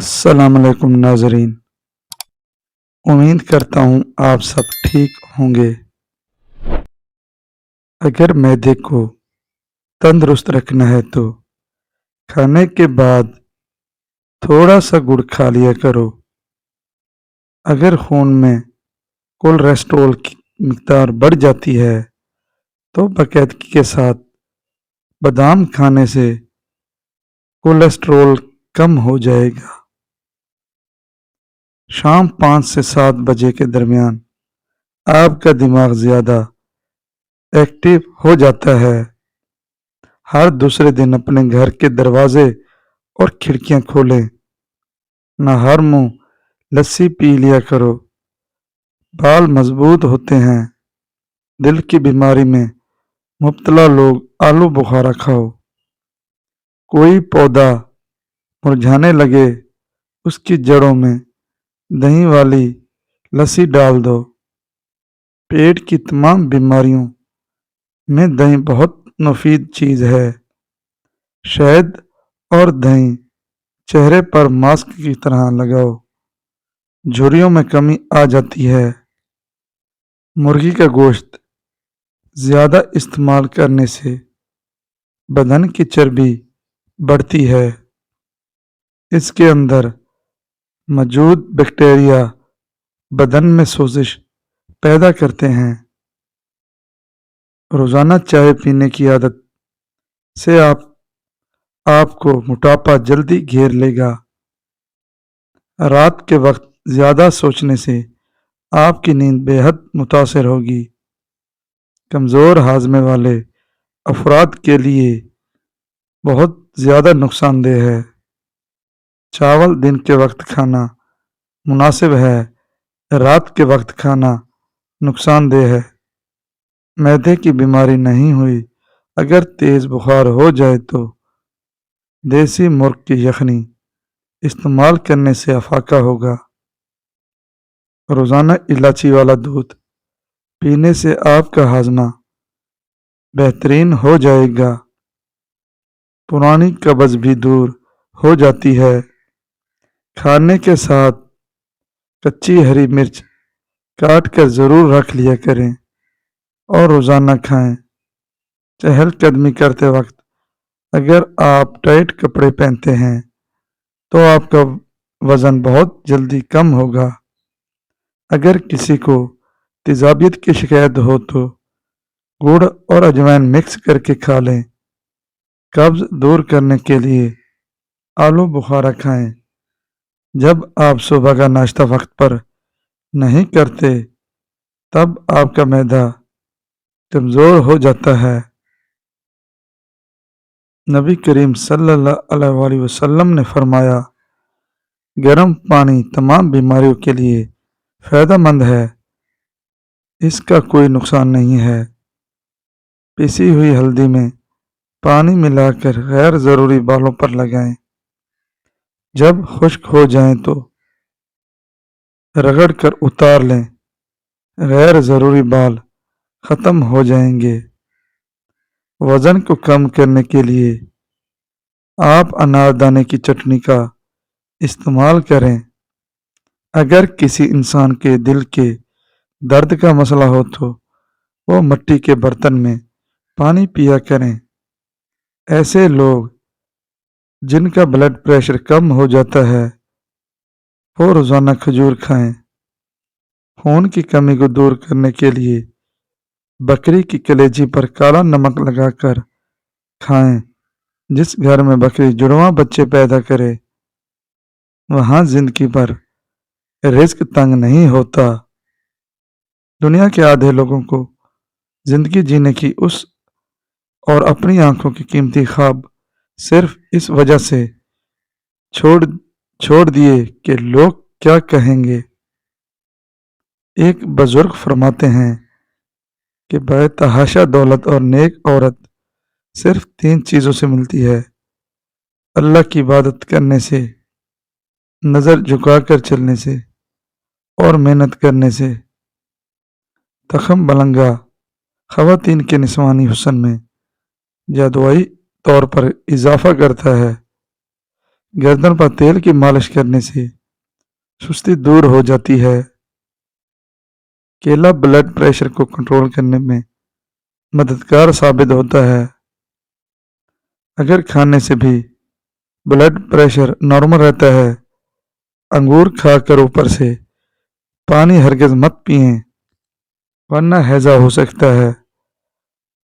السلام علیکم ناظرین، امید کرتا ہوں آپ سب ٹھیک ہوں گے۔ اگر معدے کو تندرست رکھنا ہے تو کھانے کے بعد تھوڑا سا گڑ کھا لیا کرو۔ اگر خون میں کولیسٹرول کی مقدار بڑھ جاتی ہے تو باقاعدگی کے ساتھ بادام کھانے سے کولیسٹرول کم ہو جائے گا۔ شام 5 سے 7 بجے کے درمیان آپ کا دماغ زیادہ ایکٹیو ہو جاتا ہے۔ ہر دوسرے دن اپنے گھر کے دروازے اور کھڑکیاں کھولیں، نہ ہر منہ لسی پی لیا کرو۔ بال مضبوط ہوتے ہیں۔ دل کی بیماری میں مبتلا لوگ آلو بخارا کھاؤ۔ کوئی پودا مرجھانے لگے اس کی جڑوں میں دہی والی لسی ڈال دو۔ پیٹ کی تمام بیماریوں میں دہی بہت مفید چیز ہے۔ شہد اور دہی چہرے پر ماسک کی طرح لگاؤ، جھریوں میں کمی آ جاتی ہے۔ مرغی کا گوشت زیادہ استعمال کرنے سے بدن کی چربی بڑھتی ہے۔ اس کے اندر موجود بیکٹیریا بدن میں سوزش پیدا کرتے ہیں۔ روزانہ چائے پینے کی عادت سے آپ کو موٹاپا جلدی گھیر لے گا۔ رات کے وقت زیادہ سوچنے سے آپ کی نیند بے حد متاثر ہوگی۔ کمزور ہاضمے والے افراد کے لیے بہت زیادہ نقصان دہ ہے۔ چاول دن کے وقت کھانا مناسب ہے، رات کے وقت کھانا نقصان دہ ہے۔ معدے کی بیماری نہیں ہوئی، اگر تیز بخار ہو جائے تو دیسی مرغ کی یخنی استعمال کرنے سے افاقہ ہوگا۔ روزانہ الائچی والا دودھ پینے سے آپ کا ہاضمہ بہترین ہو جائے گا۔ پرانی قبض بھی دور ہو جاتی ہے۔ کھانے کے ساتھ کچی ہری مرچ کاٹ کر ضرور رکھ لیا کریں اور روزانہ کھائیں۔ چہل قدمی کرتے وقت اگر آپ ٹائٹ کپڑے پہنتے ہیں تو آپ کا وزن بہت جلدی کم ہوگا۔ اگر کسی کو تیزابیت کی شکایت ہو تو گڑ اور اجوائن مکس کر کے کھا لیں۔ قبض دور کرنے کے لیے آلو بخارا کھائیں۔ جب آپ صبح کا ناشتہ وقت پر نہیں کرتے تب آپ کا معدہ کمزور ہو جاتا ہے۔ نبی کریم صلی اللہ علیہ وسلم نے فرمایا، گرم پانی تمام بیماریوں کے لیے فائدہ مند ہے، اس کا کوئی نقصان نہیں ہے۔ پیسی ہوئی ہلدی میں پانی ملا کر غیر ضروری بالوں پر لگائیں۔ جب خشک ہو جائیں تو رگڑ کر اتار لیں، غیر ضروری بال ختم ہو جائیں گے۔ وزن کو کم کرنے کے لیے آپ اناردانے کی چٹنی کا استعمال کریں۔ اگر کسی انسان کے دل کے درد کا مسئلہ ہو تو وہ مٹی کے برتن میں پانی پیا کریں۔ ایسے لوگ جن کا بلڈ پریشر کم ہو جاتا ہے وہ روزانہ کھجور کھائیں۔ خون کی کمی کو دور کرنے کے لیے بکری کی کلیجی پر کالا نمک لگا کر کھائیں۔ جس گھر میں بکری جڑواں بچے پیدا کرے وہاں زندگی پر رزق تنگ نہیں ہوتا۔ دنیا کے آدھے لوگوں کو زندگی جینے کی اور اپنی آنکھوں کی قیمتی خواب صرف اس وجہ سے چھوڑ دیے کہ لوگ کیا کہیں گے۔ ایک بزرگ فرماتے ہیں کہ بے تحاشا دولت اور نیک عورت صرف 3 چیزوں سے ملتی ہے: اللہ کی عبادت کرنے سے، نظر جھکا کر چلنے سے اور محنت کرنے سے۔ تخم بلنگا خواتین کے نسوانی حسن میں جادوئی طور پر اضافہ کرتا ہے۔ گردن پر تیل کی مالش کرنے سے سستی دور ہو جاتی ہے۔ کیلا بلڈ پریشر کو کنٹرول کرنے میں مددگار ثابت ہوتا ہے۔ اگر کھانے سے بھی بلڈ پریشر نارمل رہتا ہے، انگور کھا کر اوپر سے پانی ہرگز مت پئیں، ورنہ ہیضہ ہو سکتا ہے۔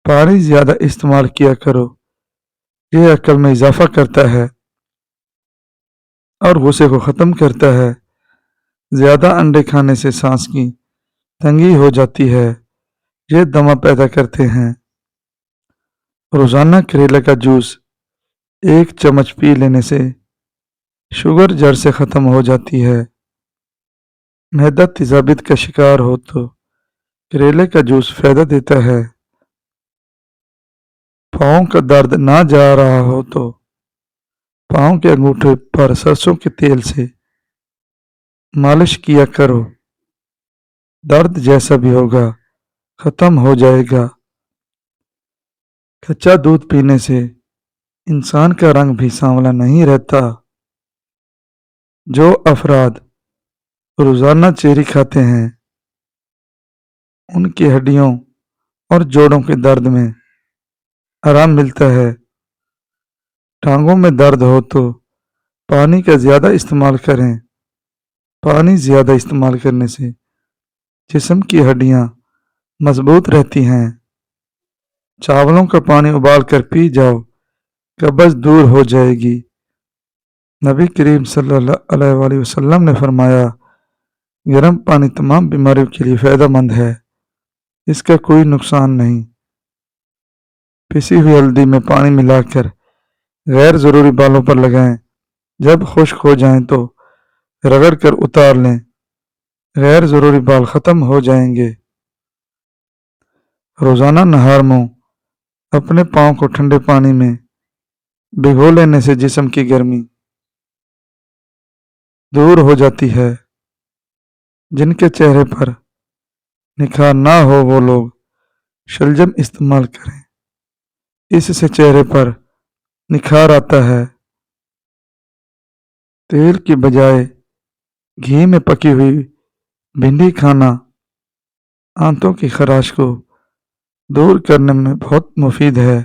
پانی زیادہ استعمال کیا کرو، یہ عقل میں اضافہ کرتا ہے اور غصے کو ختم کرتا ہے۔ زیادہ انڈے کھانے سے سانس کی تنگی ہو جاتی ہے، یہ دمہ پیدا کرتے ہیں۔ روزانہ کریلے کا جوس 1 چمچ پی لینے سے شوگر جڑ سے ختم ہو جاتی ہے۔ معدہ تیزابیت کا شکار ہو تو کریلے کا جوس فائدہ دیتا ہے۔ پاؤں کا درد نہ جا رہا ہو تو پاؤں کے انگوٹھے پر سرسوں کے تیل سے مالش کیا کرو، درد جیسا بھی ہوگا ختم ہو جائے گا۔ کچا دودھ پینے سے انسان کا رنگ بھی سانولا نہیں رہتا۔ جو افراد روزانہ چیری کھاتے ہیں ان کی ہڈیوں اور جوڑوں کے درد میں آرام ملتا ہے۔ ٹانگوں میں درد ہو تو پانی کا زیادہ استعمال کریں۔ پانی زیادہ استعمال کرنے سے جسم کی ہڈیاں مضبوط رہتی ہیں۔ چاولوں کا پانی ابال کر پی جاؤ، قبض دور ہو جائے گی۔ نبی کریم صلی اللہ علیہ وآلہ وسلم نے فرمایا، گرم پانی تمام بیماریوں کے لیے فائدہ مند ہے، اس کا کوئی نقصان نہیں۔ پسی ہوئی ہلدی میں پانی ملا کر غیر ضروری بالوں پر لگائیں، جب خشک ہو جائیں تو رگڑ کر اتار لیں، غیر ضروری بال ختم ہو جائیں گے۔ روزانہ نہار منہ اپنے پاؤں کو ٹھنڈے پانی میں بھگو لینے سے جسم کی گرمی دور ہو جاتی ہے۔ جن کے چہرے پر نکھار نہ ہو وہ لوگ شلجم استعمال کریں، اس سے چہرے پر نکھار آتا ہے۔ تیل کی بجائے گھی میں پکی ہوئی بھنڈی کھانا آنتوں کی خراش کو دور کرنے میں بہت مفید ہے۔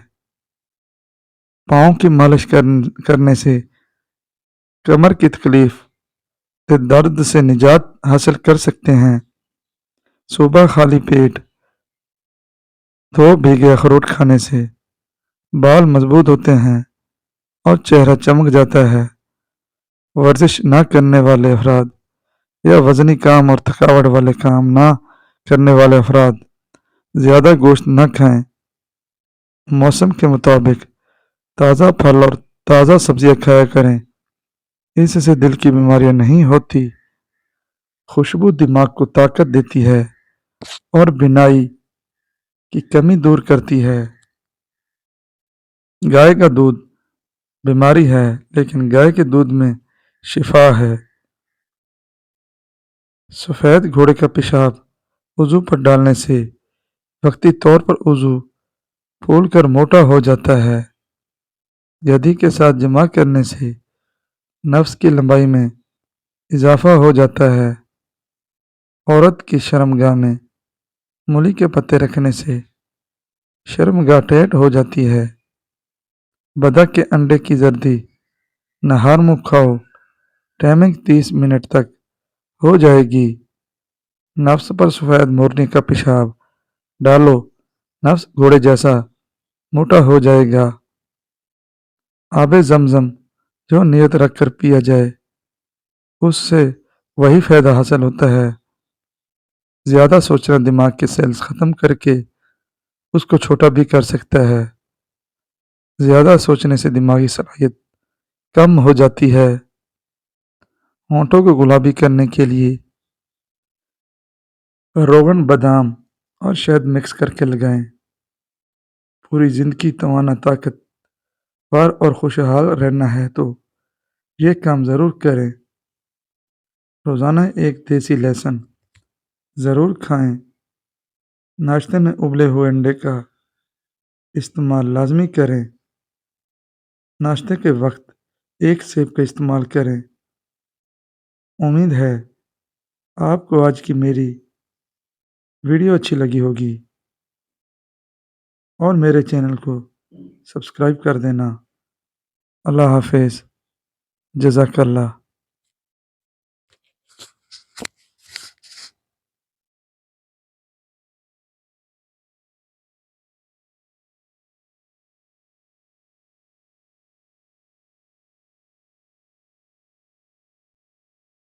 پاؤں کی مالش کرنے سے کمر کی تکلیف کے درد سے نجات حاصل کر سکتے ہیں۔ صبح خالی پیٹ 2 بھیگے اخروٹ کھانے سے بال مضبوط ہوتے ہیں اور چہرہ چمک جاتا ہے۔ ورزش نہ کرنے والے افراد یا وزنی کام اور تھکاوٹ والے کام نہ کرنے والے افراد زیادہ گوشت نہ کھائیں۔ موسم کے مطابق تازہ پھل اور تازہ سبزیاں کھایا کریں، اس سے دل کی بیماریاں نہیں ہوتی۔ خوشبو دماغ کو طاقت دیتی ہے اور بینائی کی کمی دور کرتی ہے۔ گائے کا دودھ بیماری ہے لیکن گائے کے دودھ میں شفا ہے۔ سفید گھوڑے کا پیشاب وضو پر ڈالنے سے وقتی طور پر وضو پھول کر موٹا ہو جاتا ہے۔ گدھی کے ساتھ جمع کرنے سے نفس کی لمبائی میں اضافہ ہو جاتا ہے۔ عورت کی شرمگاہ میں مولی کے پتے رکھنے سے شرمگاہ ٹیٹ ہو جاتی ہے۔ بطخ کے انڈے کی زردی نہار منہ کھاؤ، ٹائمنگ 30 منٹ تک ہو جائے گی۔ نفس پر سفید مورنی کا پیشاب ڈالو، نفس گھوڑے جیسا موٹا ہو جائے گا۔ آب زمزم جو نیت رکھ کر پیا جائے اس سے وہی فائدہ حاصل ہوتا ہے۔ زیادہ سوچنا دماغ کے سیلز ختم کر کے اس کو چھوٹا بھی کر سکتا ہے۔ زیادہ سوچنے سے دماغی صلاحیت کم ہو جاتی ہے۔ ہونٹوں کو گلابی کرنے کے لیے روغن بادام اور شہد مکس کر کے لگائیں۔ پوری زندگی توانا، طاقتور اور خوشحال رہنا ہے تو یہ کام ضرور کریں۔ روزانہ 1 دیسی لہسن ضرور کھائیں۔ ناشتے میں ابلے ہوئے انڈے کا استعمال لازمی کریں۔ ناشتے کے وقت ایک سیب کا استعمال کریں۔ امید ہے آپ کو آج کی میری ویڈیو اچھی لگی ہوگی اور میرے چینل کو سبسکرائب کر دینا۔ اللہ حافظ، جزاک اللہ۔